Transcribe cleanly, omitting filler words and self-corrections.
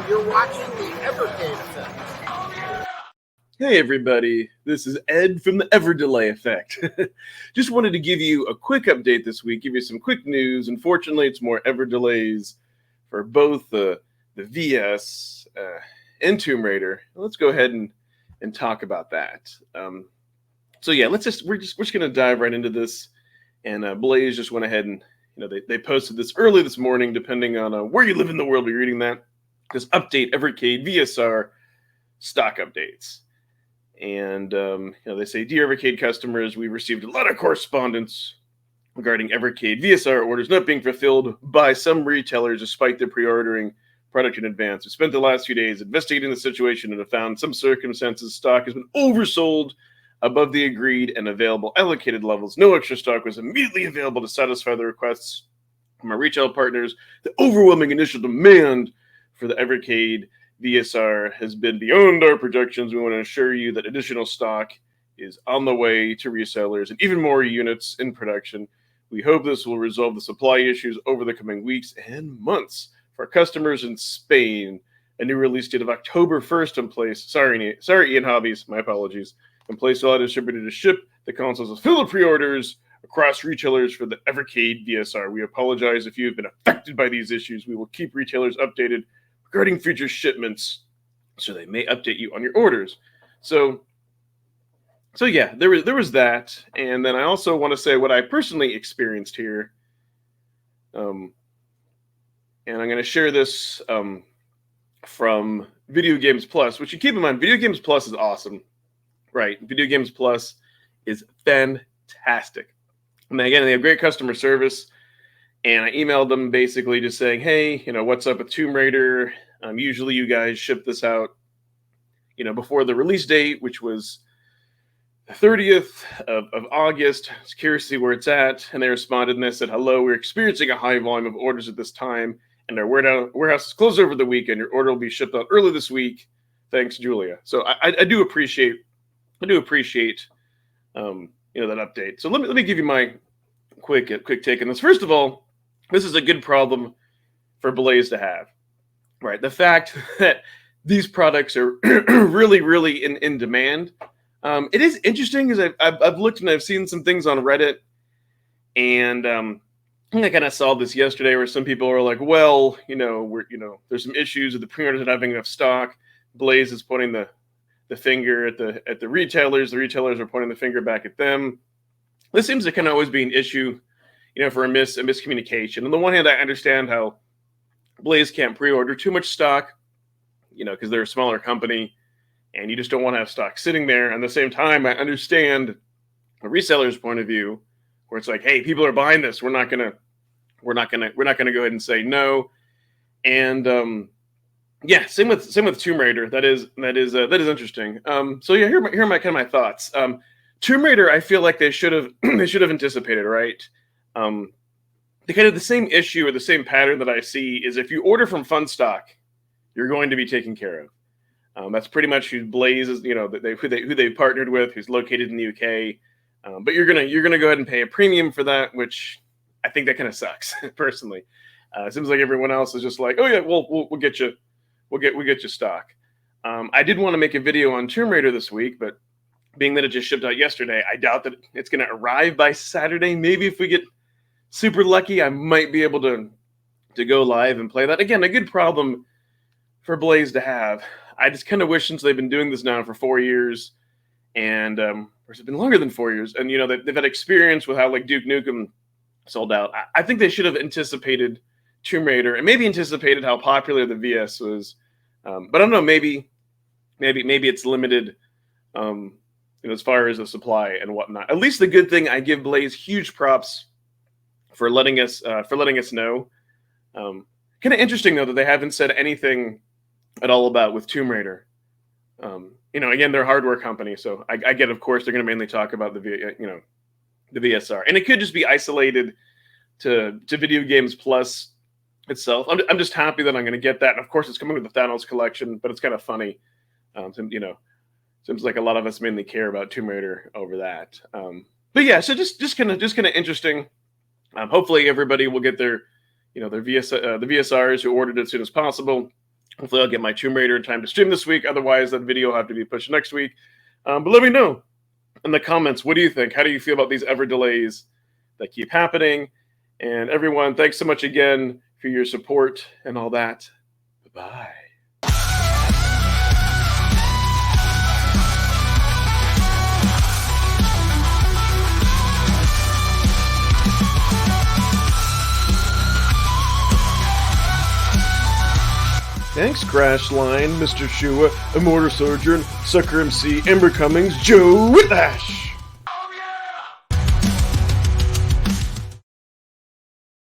You're watching the Evercade effect. Hey everybody, this is Ed from the EverDelay effect. Just wanted to give you a quick update this week, give you some quick news. Unfortunately, it's more EverDelays for both the VS and Tomb Raider. Let's go ahead and talk about that. So yeah, we're just gonna dive right into this. And Blaze just went ahead and they posted this early this morning, depending on where you live in the world. We're reading that this update Evercade VSR stock updates. And they say, dear Evercade customers, we received a lot of correspondence regarding Evercade VSR orders not being fulfilled by some retailers despite their pre-ordering product in advance. We spent the last few days investigating the situation and have found some circumstances stock has been oversold above the agreed and available allocated levels. No extra stock was immediately available to satisfy the requests from our retail partners. The overwhelming initial demand for the Evercade VSR has been beyond our projections. We want to assure you that additional stock is on the way to resellers and even more units in production. We hope this will resolve the supply issues over the coming weeks and months. For our customers in Spain, a new release date of October 1st in place. Sorry, Ian Hobbies, my apologies. In place, all distributed to ship the consoles with fill pre-orders across retailers for the Evercade VSR. We apologize if you have been affected by these issues. We will keep retailers updated regarding future shipments, so they may update you on your orders. So yeah, there was that, and then I also want to say what I personally experienced here, and I'm going to share this from Video Games Plus, which you keep in mind, Video Games Plus is awesome, right? Video Games Plus is fantastic. And again, they have great customer service. And I emailed them basically just saying, hey, what's up with Tomb Raider? Usually you guys ship this out, before the release date, which was the 30th of August. I was curious to see where it's at. And they responded and they said, hello, we're experiencing a high volume of orders at this time. And our warehouse is closed over the weekend. Your order will be shipped out early this week. Thanks, Julia. So I do appreciate that update. So let me give you my quick take on this. First of all, this is a good problem for Blaze to have, right? The fact that these products are really, really in demand. It is interesting because I've looked and I've seen some things on Reddit, and I kind of saw this yesterday where some people are like, well, there's some issues with the pre-orders not having enough stock. Blaze is pointing the finger at the retailers. The retailers are pointing the finger back at them. This seems to kind of always be an issue, for a miscommunication. On the one hand, I understand how Blaze can't pre-order too much stock, because they're a smaller company, and you just don't want to have stock sitting there. At the same time, I understand a reseller's point of view, where it's like, hey, people are buying this. We're not gonna go ahead and say no. And same with Tomb Raider. That is interesting. So yeah, here are my kind of my thoughts. Tomb Raider, I feel like they should have anticipated, right? The kind of the same issue or the same pattern that I see is if you order from Fun Stock, you're going to be taken care of. That's pretty much who Blaze is, who they partnered with, who's located in the UK. But you're gonna go ahead and pay a premium for that, which I think that kind of sucks personally. It seems like everyone else is just like, oh yeah, we'll get you stock. I did want to make a video on Tomb Raider this week, but being that it just shipped out yesterday, I doubt that it's going to arrive by Saturday. Maybe if we get super lucky, I might be able to go live and play that. Again, a good problem for Blaze to have. I just kind of wish, since they've been doing this now for 4 years, and or has it been longer than 4 years? And they've had experience with how like Duke Nukem sold out. I think they should have anticipated Tomb Raider and maybe anticipated how popular the VS was. But I don't know. Maybe it's limited. As far as the supply and whatnot. At least the good thing, I give Blaze huge props for letting us know. Kind of interesting though that they haven't said anything at all about with Tomb Raider. Again, they're a hardware company, so I get, of course, they're going to mainly talk about the VSR, and it could just be isolated to Video Games Plus itself. I'm just happy that I'm going to get that, and of course, it's coming with the Thanos collection. But it's kind of funny, Seems like a lot of us mainly care about Tomb Raider over that. But yeah, so just kind of interesting. Hopefully everybody will get their the VSRs who ordered it as soon as possible. Hopefully I'll get my Tomb Raider in time to stream this week. Otherwise, that video will have to be pushed next week. But let me know in the comments, what do you think? How do you feel about these EverDelays that keep happening? And everyone, thanks so much again for your support and all that. Bye-bye. Thanks, Crashline, Mr. Shua, Immortal Sojourn, Sucker MC, Ember Cummings, Joe Whitlash!